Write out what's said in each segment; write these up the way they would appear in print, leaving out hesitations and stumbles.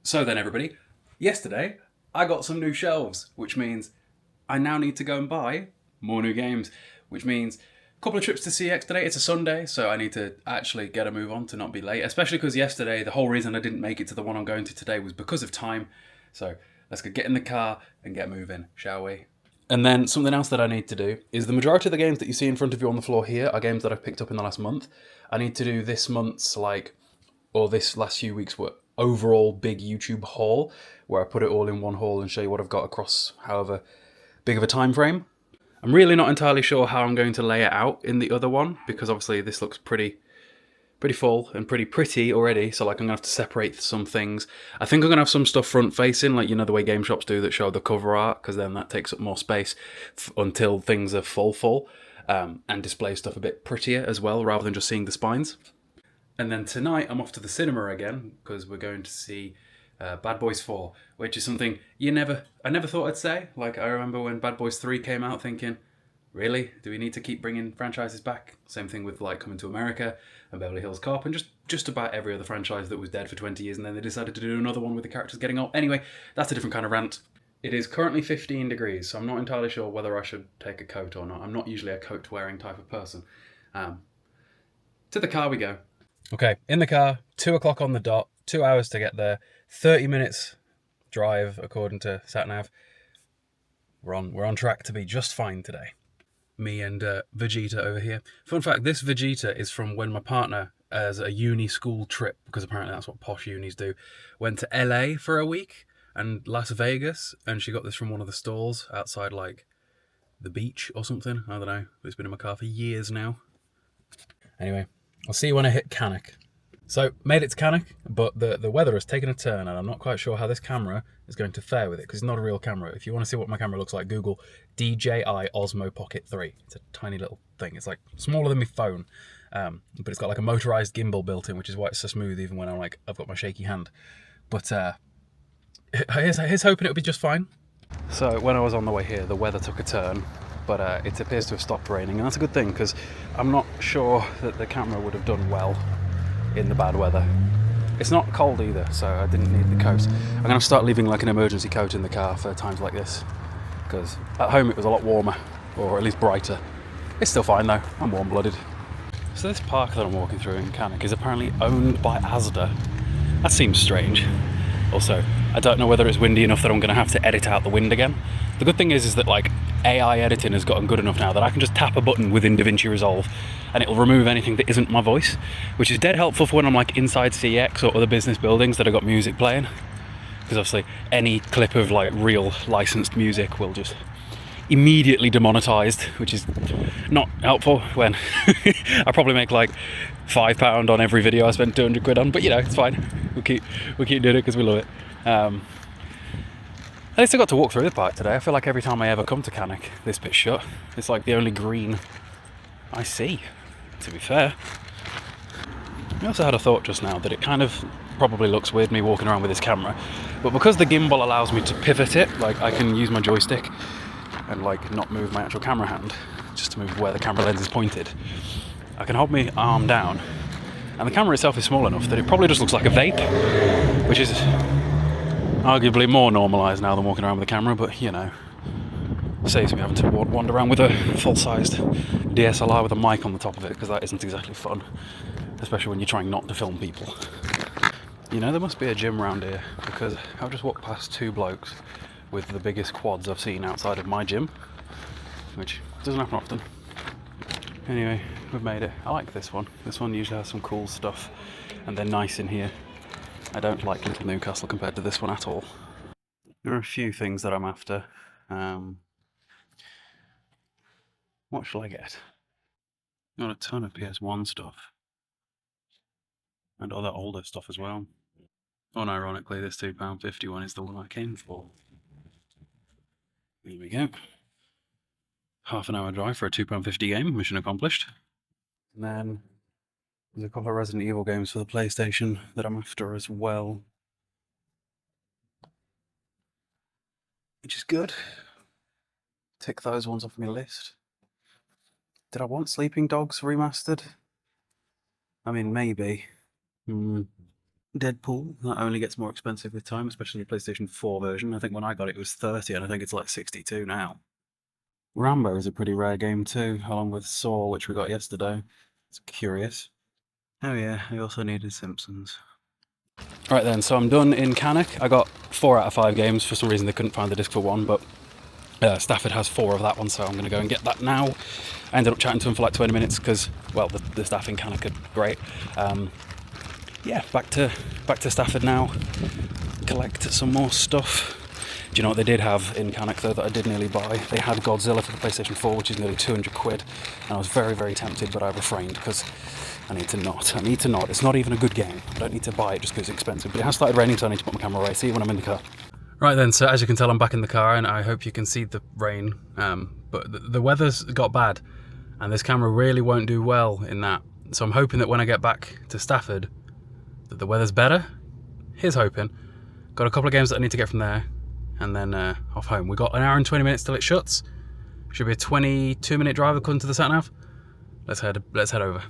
So then everybody, yesterday I got some new shelves, which means I now need to go and buy more new games, which means a couple of trips to CEX today. It's a Sunday, so I need to actually get a move on to not be late, especially because yesterday, the whole reason I didn't make it to the one I'm going to today was because of time. So let's go get in the car and get moving, shall we? And then something else that I need to do is the majority of the games that you see in front of you on the floor here are games that I've picked up in the last month. I need to do this month's, or this last few weeks' overall big YouTube haul, where I put it all in one haul and show you what I've got across however big of a time frame. I'm really not entirely sure how I'm going to lay it out in the other one, because obviously this looks pretty full and pretty already, so like I'm going to have to separate some things. I think I'm going to have some stuff front facing, like, you know, the way game shops do that show the cover art, because then that takes up more space until things are full, and display stuff a bit prettier as well, rather than just seeing the spines. And then tonight I'm off to the cinema again, because we're going to see Bad Boys 4, which is something I never thought I'd say. Like, I remember when Bad Boys 3 came out thinking, really? Do we need to keep bringing franchises back? Same thing with like Coming to America and Beverly Hills Cop and just about every other franchise that was dead for 20 years, and then they decided to do another one with the characters getting old. Anyway, that's a different kind of rant. It is currently 15 degrees, so I'm not entirely sure whether I should take a coat or not. I'm not usually a coat-wearing type of person. To the car we go. Okay, in the car, 2 o'clock on the dot, 2 hours to get there, 30 minutes drive according to SatNav. We're on track to be just fine today. Me and Vegeta over here. Fun fact, this Vegeta is from when my partner, as a uni school trip, because apparently that's what posh unis do, went to LA for a week and Las Vegas, and she got this from one of the stalls outside like the beach or something. I don't know. It's been in my car for years now. Anyway, I'll see you when I hit Cannock. So, made it to Cannock, but the weather has taken a turn, and I'm not quite sure how this camera is going to fare with it, because it's not a real camera. If you want to see what my camera looks like, Google DJI Osmo Pocket 3. It's a tiny little thing. It's like smaller than my phone, but it's got like a motorized gimbal built in, which is why it's so smooth even when I've got my shaky hand. But here's hoping it'll be just fine. So when I was on the way here, the weather took a turn, but it appears to have stopped raining, and that's a good thing, because I'm not sure that the camera would have done well in the bad weather. It's not cold either, so I didn't need the coat. I'm going to start leaving like an emergency coat in the car for times like this, because at home it was a lot warmer, or at least brighter. It's still fine though, I'm warm-blooded. So this park that I'm walking through in Cannock is apparently owned by Asda. That seems strange. Also, I don't know whether it's windy enough that I'm going to have to edit out the wind again. The good thing is that like AI editing has gotten good enough now that I can just tap a button within DaVinci Resolve and it'll remove anything that isn't my voice, which is dead helpful for when I'm like inside CX or other business buildings that have got music playing, because obviously any clip of like real licensed music will just immediately demonetized, which is not helpful when I probably make like £5 on every video I spend 200 quid on, but you know, it's fine. We'll keep doing it because we love it. At least I got to walk through the park today. I feel like every time I ever come to Cannock, this bit's shut. It's like the only green I see, to be fair. I also had a thought just now that it kind of probably looks weird me walking around with this camera, but because the gimbal allows me to pivot it, like I can use my joystick and like not move my actual camera hand, just to move where the camera lens is pointed. I can hold my arm down, and the camera itself is small enough that it probably just looks like a vape, which is arguably more normalised now than walking around with a camera, but you know, saves me having to wander around with a full-sized DSLR with a mic on the top of it, because that isn't exactly fun, especially when you're trying not to film people. You know, there must be a gym around here, because I've just walked past 2 blokes with the biggest quads I've seen outside of my gym, which doesn't happen often. Anyway, we've made it. I like this one. This one usually has some cool stuff, and they're nice in here. I don't like Little Newcastle compared to this one at all. There are a few things that I'm after. What shall I get? Got a ton of PS1 stuff. And other older stuff as well. Unironically, this £2.50 one is the one I came for. Here we go. Half an hour drive for a £2.50 game, mission accomplished. And then there's a couple of Resident Evil games for the PlayStation that I'm after as well, which is good. Tick those ones off my list. Did I want Sleeping Dogs remastered? I mean, maybe. No, Deadpool. That only gets more expensive with time, especially the PlayStation 4 version. I think when I got it, it was 30, and I think it's like 62 now. Rambo is a pretty rare game too, along with Saw, which we got yesterday. It's curious. Oh yeah, I also needed Simpsons. Right then, so I'm done in Cannock. I got 4 out of 5 games. For some reason they couldn't find the disc for one, but Stafford has 4 of that one, so I'm going to go and get that now. I ended up chatting to him for like 20 minutes because, well, the staff in Cannock are great. Yeah, back to Stafford now. Collect some more stuff. Do you know what they did have in Cannock though that I did nearly buy? They had Godzilla for the PlayStation 4, which is nearly 200 quid. And I was very, very tempted, but I refrained because I need to not. It's not even a good game. I don't need to buy it just because it's expensive. But it has started raining, so I need to put my camera away. See you when I'm in the car. Right then, so as you can tell, I'm back in the car, and I hope you can see the rain. But the weather's got bad, and this camera really won't do well in that. So I'm hoping that when I get back to Stafford, that the weather's better. Here's hoping. Got a couple of games that I need to get from there, and then off home. We've got an hour and 20 minutes till it shuts. Should be a 22-minute drive according to the sat nav. Let's head over.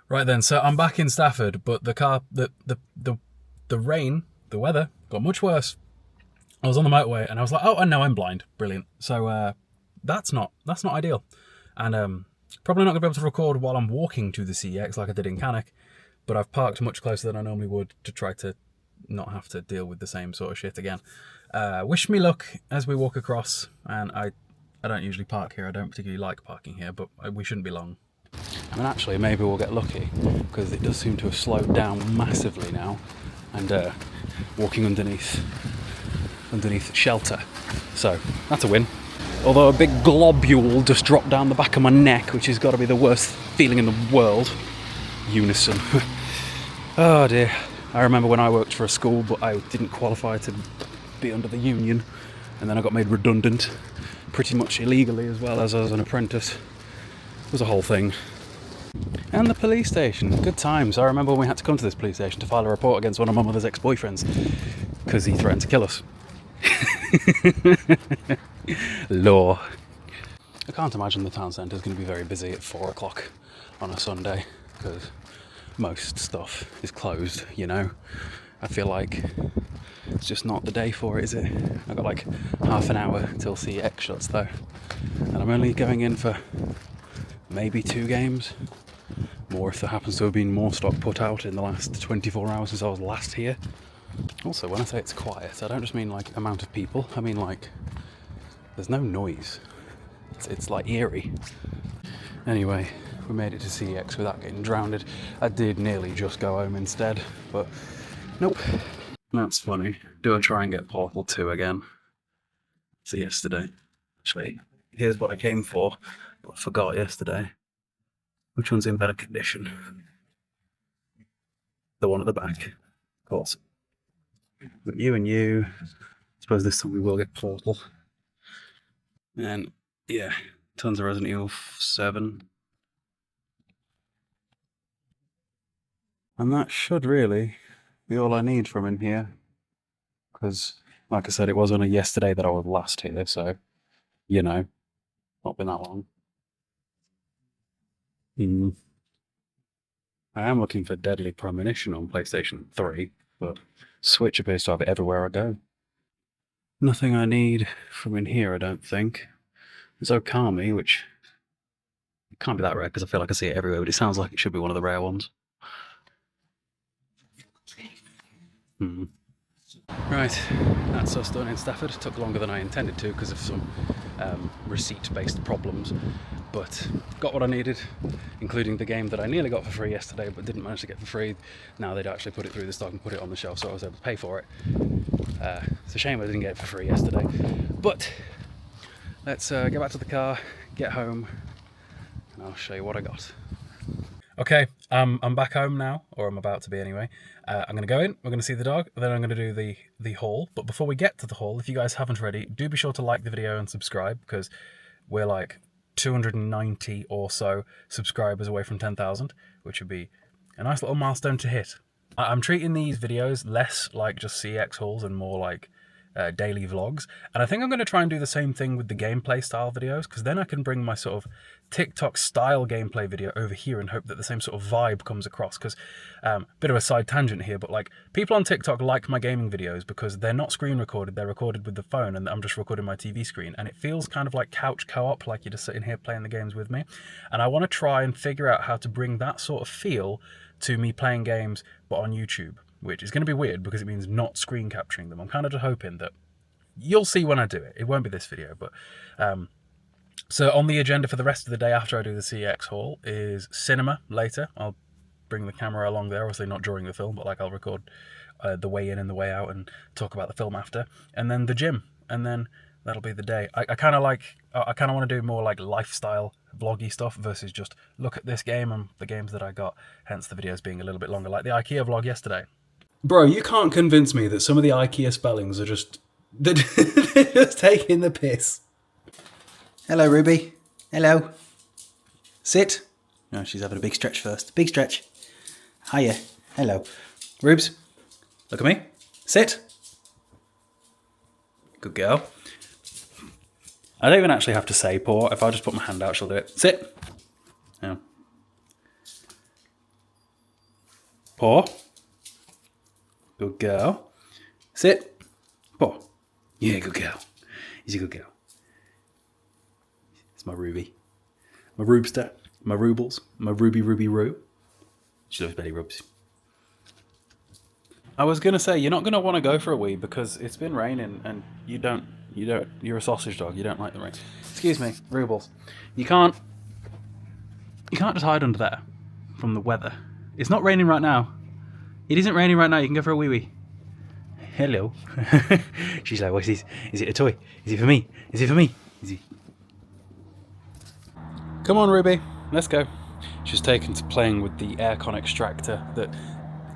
Right then, so I'm back in Stafford, but the rain, the weather got much worse. I was on the motorway and I was like, oh, no, I'm blind. Brilliant. So that's not ideal. And probably not going to be able to record while I'm walking to the CEX like I did in Cannock, but I've parked much closer than I normally would to try to not have to deal with the same sort of shit again. Wish me luck as we walk across, and I don't usually park here. I don't particularly like parking here, but we shouldn't be long. I mean, actually, maybe we'll get lucky, because it does seem to have slowed down massively now, and walking underneath shelter. So, that's a win. Although a big globule just dropped down the back of my neck, which has got to be the worst feeling in the world. Unison. Oh dear. I remember when I worked for a school, but I didn't qualify to be under the union, and then I got made redundant, pretty much illegally as well as an apprentice. It was a whole thing. And the police station, good times. I remember when we had to come to this police station to file a report against one of my mother's ex-boyfriends because he threatened to kill us. Law. I can't imagine the town centre is going to be very busy at 4 o'clock on a Sunday, because most stuff is closed, you know. I feel like it's just not the day for it, is it? I've got like half an hour till CEX shuts though, and I'm only going in for maybe 2 games. More if there happens to have been more stock put out in the last 24 hours since I was last here. Also, when I say it's quiet, I don't just mean like amount of people, I mean like there's no noise. It's like eerie. Anyway, we made it to CEX without getting drowned. I did nearly just go home instead, but nope. That's funny. Do I try and get Portal 2 again? So yesterday. Actually, here's what I came for, but I forgot yesterday. Which one's in better condition? The one at the back, of course. But you and you. I suppose this time we will get Portal. And yeah, tons of Resident Evil 7. And that should really be all I need from in here. Because, like I said, it was only yesterday that I was last here, so, you know, not been that long. I am looking for Deadly Premonition on PlayStation 3, but Switch appears to have it everywhere I go. Nothing I need from in here, I don't think. There's Okami, which can't be that rare because I feel like I see it everywhere, but it sounds like it should be one of the rare ones. Right, that's us done in Stafford. It took longer than I intended to because of some receipt-based problems, but got what I needed, including the game that I nearly got for free yesterday but didn't manage to get for free. Now they'd actually put it through the stock and put it on the shelf, so I was able to pay for it. It's a shame I didn't get it for free yesterday, but let's get back to the car, get home, and I'll show you what I got. Okay, I'm back home now, or I'm about to be anyway. I'm going to go in, we're going to see the dog, then I'm going to do the haul. But before we get to the haul, if you guys haven't already, do be sure to like the video and subscribe, because we're like 290 or so subscribers away from 10,000, which would be a nice little milestone to hit. I'm treating these videos less like just CEX hauls and more like daily vlogs. And I think I'm going to try and do the same thing with the gameplay style videos, because then I can bring my sort of TikTok style gameplay video over here and hope that the same sort of vibe comes across. Because, bit of a side tangent here, but like people on TikTok like my gaming videos because they're not screen recorded, they're recorded with the phone, and I'm just recording my TV screen. And it feels kind of like couch co-op, like you're just sitting here playing the games with me. And I want to try and figure out how to bring that sort of feel to me playing games, but on YouTube, which is going to be weird because it means not screen capturing them. I'm kind of just hoping that you'll see when I do it. It won't be this video, but so on the agenda for the rest of the day after I do the CEX haul is cinema later. I'll bring the camera along there, obviously not during the film, but like I'll record the way in and the way out and talk about the film after, and then the gym, and then that'll be the day. I kind of want to do more like lifestyle vloggy stuff versus just look at this game and the games that I got, hence the videos being a little bit longer, like the IKEA vlog yesterday. Bro, you can't convince me that some of the IKEA spellings are just they're just taking the piss. Hello, Ruby. Hello. Sit. No, she's having a big stretch first. Big stretch. Hiya. Hello. Rubes, look at me. Sit. Good girl. I don't even actually have to say paw. If I just put my hand out, she'll do it. Sit. Yeah. Paw. Good girl. Sit. Paw. Yeah, good girl. He's a good girl. It's my Ruby. My Rubester. My Rubles. My Ruby Roo. She loves belly rubs. I was going to say, you're not going to want to go for a wee because it's been raining and you're a sausage dog. You don't like the rain. Excuse me, Rubles. You can't just hide under there from the weather. It's not raining right now. It isn't raining right now. You can go for a wee wee. Hello. She's like, what's this? Is it a toy? Is it for me? Is it for me? Is it? Come on, Ruby. Let's go. She's taken to playing with the aircon extractor that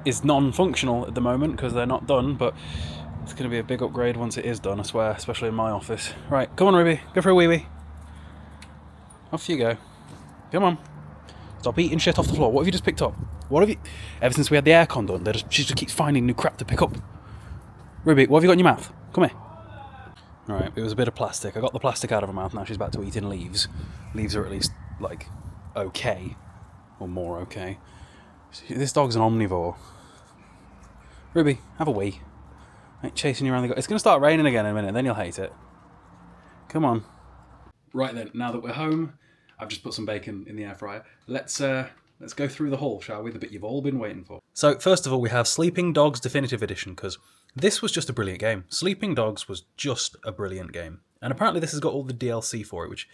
is non-functional at the moment because they're not done, but it's going to be a big upgrade once it is done, I swear, especially in my office. Right, come on, Ruby. Go for a wee wee. Off you go. Come on. Stop eating shit off the floor. What have you just picked up? What have you... Ever since we had the aircon done, she just keeps finding new crap to pick up. Ruby, what have you got in your mouth? Come here. Alright, it was a bit of plastic. I got the plastic out of her mouth, now she's back to eating leaves. Leaves are at least, like, okay. Or more okay. This dog's an omnivore. Ruby, have a wee. I ain't chasing you around the... It's going to start raining again in a minute, then you'll hate it. Come on. Right then, now that we're home, I've just put some bacon in the air fryer. Let's go through the haul, shall we? The bit you've all been waiting for. So, first of all, we have Sleeping Dogs Definitive Edition, because this was just a brilliant game. Sleeping Dogs was just a brilliant game. And apparently this has got all the DLC for it, which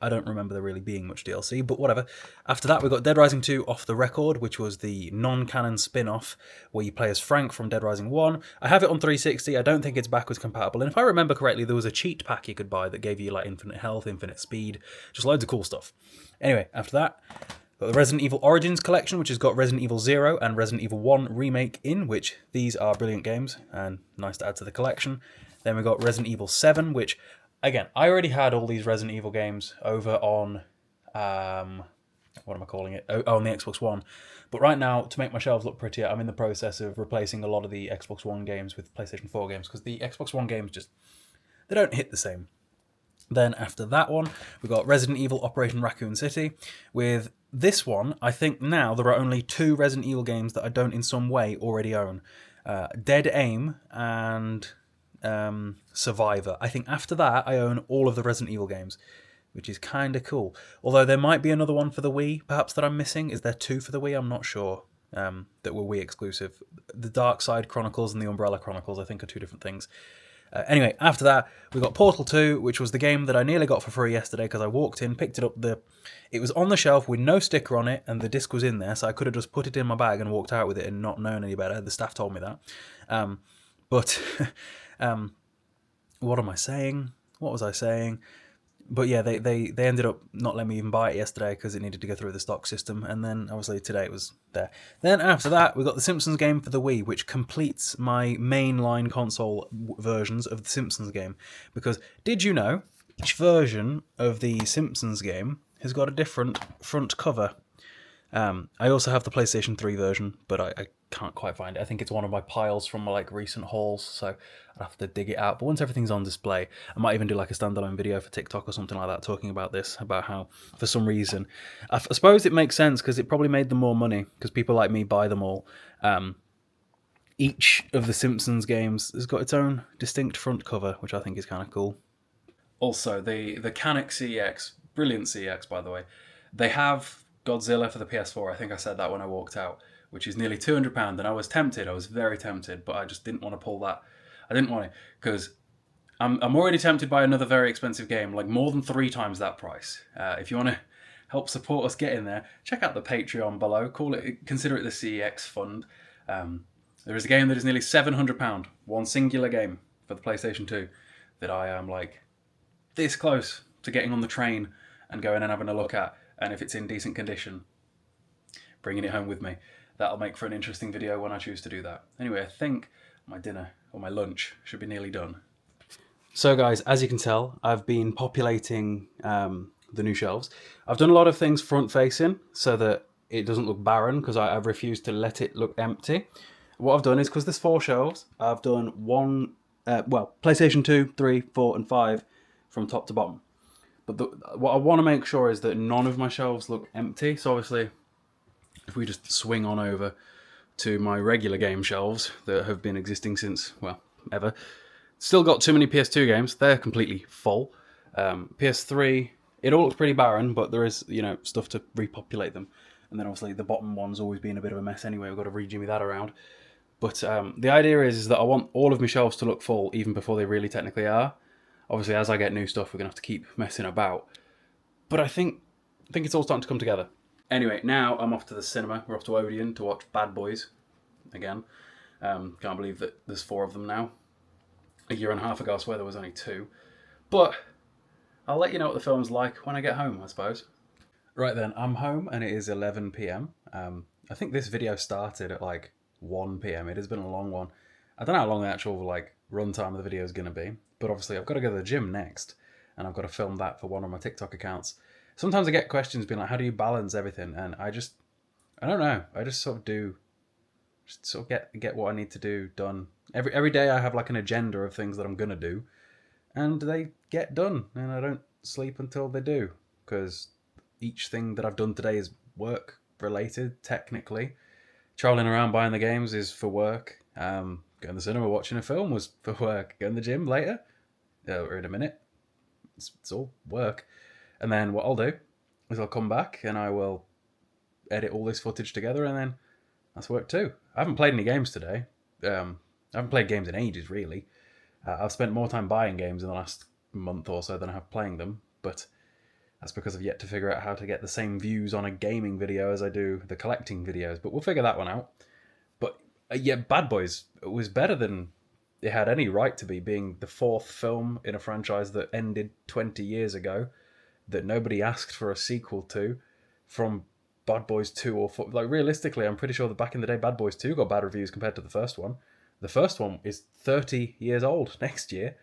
I don't remember there really being much DLC, but whatever. After that, we got Dead Rising 2 Off the Record, which was the non-canon spin-off where you play as Frank from Dead Rising 1. I have it on 360. I don't think it's backwards compatible. And if I remember correctly, there was a cheat pack you could buy that gave you like infinite health, infinite speed, just loads of cool stuff. Anyway, after that, got the Resident Evil Origins collection, which has got Resident Evil 0 and Resident Evil 1 Remake in, which these are brilliant games and nice to add to the collection. Then we got Resident Evil 7, which... Again, I already had all these Resident Evil games over on, what am I calling it? Oh, on the Xbox One. But right now, to make my shelves look prettier, I'm in the process of replacing a lot of the Xbox One games with PlayStation 4 games, because the Xbox One games just, they don't hit the same. Then after that one, we got Resident Evil Operation Raccoon City. With this one, I think now there are only 2 Resident Evil games that I don't in some way already own. Dead Aim and... Survivor. I think after that I own all of the Resident Evil games, which is kind of cool. Although there might be another one for the Wii, perhaps, that I'm missing. Is there 2 for the Wii? I'm not sure. That were Wii exclusive. The Dark Side Chronicles and the Umbrella Chronicles, I think, are 2 different things. Anyway, after that, we got Portal 2, which was the game that I nearly got for free yesterday because I walked in, picked it up. It was on the shelf with no sticker on it, and the disc was in there, so I could have just put it in my bag and walked out with it and not known any better. The staff told me that. But what am I saying? What was I saying? But yeah, they ended up not letting me even buy it yesterday because it needed to go through the stock system, and then obviously today it was there. Then after that, we got the Simpsons game for the Wii, which completes my mainline console versions of the Simpsons game. Because did you know each version of the Simpsons game has got a different front cover? I also have the PlayStation 3 version, but I can't quite find it. I think it's one of my piles from my like recent hauls, so I'd have to dig it out. But once everything's on display, I might even do like a standalone video for TikTok or something like that, talking about this, about how for some reason, I suppose it makes sense because it probably made them more money because people like me buy them all. Each of the Simpsons games has got its own distinct front cover, which I think is kind of cool. Also, the Canik CEX, brilliant CEX by the way, they have Godzilla for the PS4. I think I said that when I walked out, which is nearly £200, and I was tempted. I was very tempted, but I just didn't want to pull that. I didn't want it because I'm already tempted by another very expensive game, like more than 3 times that price. If you want to help support us get in there, check out the Patreon below. Consider it the CEX fund. There is a game that is nearly £700, one singular game for the PlayStation 2, that I am like this close to getting on the train and going and having a look at. And if it's in decent condition, bringing it home with me. That'll make for an interesting video when I choose to do that. Anyway, I think my dinner or my lunch should be nearly done. So guys, as you can tell, I've been populating the new shelves. I've done a lot of things front facing so that it doesn't look barren, because I've refused to let it look empty. What I've done is, because there's 4 shelves, I've done one, PlayStation 2, 3, 4 and 5 from top to bottom. But what I want to make sure is that none of my shelves look empty. So obviously, if we just swing on over to my regular game shelves that have been existing since, well, ever. Still got too many PS2 games. They're completely full. PS3, it all looks pretty barren, but there is, stuff to repopulate them. And then obviously the bottom one's always been a bit of a mess anyway. We've got to rejimmy that around. But the idea is that I want all of my shelves to look full even before they really technically are. Obviously, as I get new stuff, we're going to have to keep messing about. But I think it's all starting to come together. Anyway, now I'm off to the cinema. We're off to Odeon to watch Bad Boys again. Can't believe that there's 4 of them now. A year and a half ago, I swear there was only 2. But I'll let you know what the film's like when I get home, I suppose. Right then, I'm home and it is 11 p.m. I think this video started at like 1 p.m. It has been a long one. I don't know how long the actual runtime of the video is going to be, but obviously I've got to go to the gym next, and I've got to film that for one of my TikTok accounts. Sometimes I get questions being like, how do you balance everything? And I don't know. I just sort of get what I need to do done. Every day I have like an agenda of things that I'm going to do, and they get done, and I don't sleep until they do, because each thing that I've done today is work related, technically. Traveling around buying the games is for work. Going to the cinema watching a film was for work. Going to the gym later, or in a minute. It's all work. And then what I'll do is I'll come back and I will edit all this footage together, and then that's work too. I haven't played any games today. I haven't played games in ages, really. I've spent more time buying games in the last month or so than I have playing them, but that's because I've yet to figure out how to get the same views on a gaming video as I do the collecting videos, but we'll figure that one out. But yeah, Bad Boys was better than it had any right to be, being the 4th film in a franchise that ended 20 years ago, that nobody asked for a sequel to, from Bad Boys 2 or 4. Like, realistically, I'm pretty sure that back in the day, Bad Boys 2 got bad reviews compared to the first one. The first one is 30 years old next year.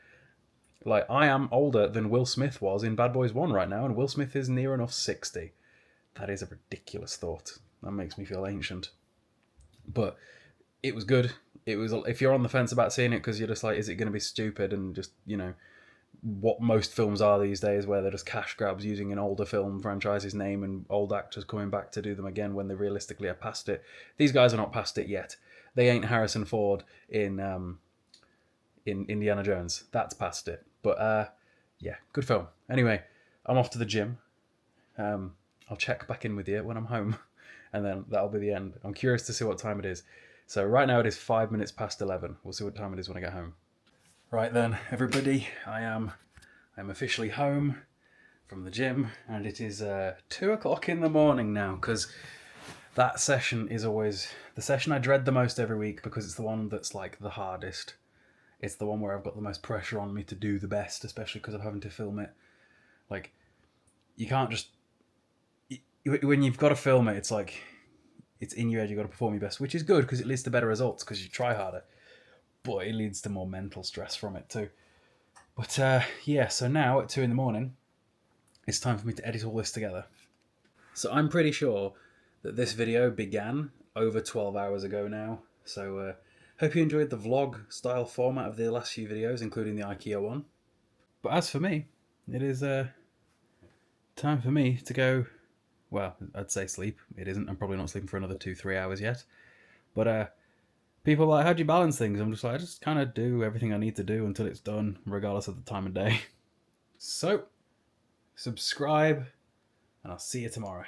Like, I am older than Will Smith was in Bad Boys 1 right now, and Will Smith is near enough 60. That is a ridiculous thought. That makes me feel ancient. But it was good. It was, if you're on the fence about seeing it because you're just like, is it going to be stupid, and just, what most films are these days, where they're just cash grabs using an older film franchise's name and old actors coming back to do them again when they realistically are past it. These guys are not past it yet. They ain't Harrison Ford in Indiana Jones. That's past it. But yeah, good film. Anyway, I'm off to the gym. I'll check back in with you when I'm home, and then that'll be the end. I'm curious to see what time it is. So right now it is 5 minutes past 11. We'll see what time it is when I get home. Right then, everybody, I'm officially home from the gym, and it is 2 o'clock in the morning now, because that session is always the session I dread the most every week, because it's the one that's like the hardest. It's the one where I've got the most pressure on me to do the best, especially because I'm having to film it. Like, you can't just... When you've got to film it, it's like, it's in your head, you've got to perform your best, which is good, because it leads to better results, because you try harder. But it leads to more mental stress from it too. But yeah, so now at 2 in the morning, it's time for me to edit all this together. So I'm pretty sure that this video began over 12 hours ago now. So hope you enjoyed the vlog style format of the last few videos, including the IKEA one. But as for me, it is time for me to go, well, I'd say sleep. It isn't. I'm probably not sleeping for another 2-3 hours yet. But people are like, how do you balance things? I'm just like, I just kind of do everything I need to do until it's done, regardless of the time of day. So, subscribe, and I'll see you tomorrow.